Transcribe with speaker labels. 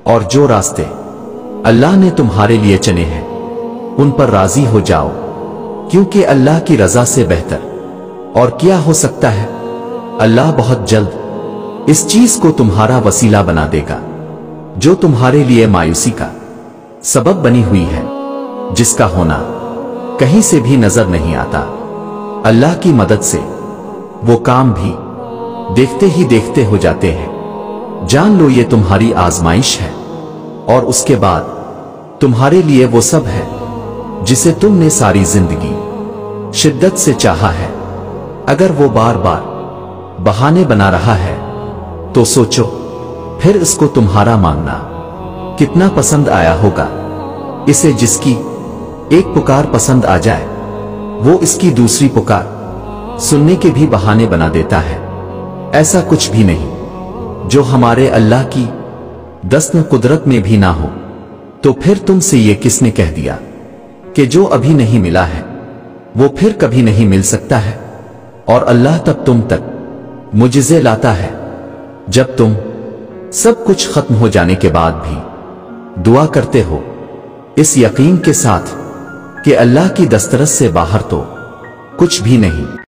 Speaker 1: اور جو راستے اللہ نے تمہارے لیے چنے ہیں ان پر راضی ہو جاؤ، کیونکہ اللہ کی رضا سے بہتر اور کیا ہو سکتا ہے۔ اللہ بہت جلد اس چیز کو تمہارا وسیلہ بنا دے گا جو تمہارے لیے مایوسی کا سبب بنی ہوئی ہے، جس کا ہونا کہیں سے بھی نظر نہیں آتا۔ اللہ کی مدد سے وہ کام بھی دیکھتے ہی دیکھتے ہو جاتے ہیں۔ جان لو یہ تمہاری آزمائش ہے، اور اس کے بعد تمہارے لیے وہ سب ہے جسے تم نے ساری زندگی شدت سے چاہا ہے۔ اگر وہ بار بار بہانے بنا رہا ہے تو سوچو پھر اس کو تمہارا مانگنا کتنا پسند آیا ہوگا۔ اسے جس کی ایک پکار پسند آ جائے وہ اس کی دوسری پکار سننے کے بھی بہانے بنا دیتا ہے۔ ایسا کچھ بھی نہیں جو ہمارے اللہ کی دست قدرت میں بھی نہ ہو۔ تو پھر تم سے یہ کس نے کہہ دیا کہ جو ابھی نہیں ملا ہے وہ پھر کبھی نہیں مل سکتا ہے؟ اور اللہ تب تم تک معجزے لاتا ہے جب تم سب کچھ ختم ہو جانے کے بعد بھی دعا کرتے ہو، اس یقین کے ساتھ کہ اللہ کی دسترس سے باہر تو کچھ بھی نہیں۔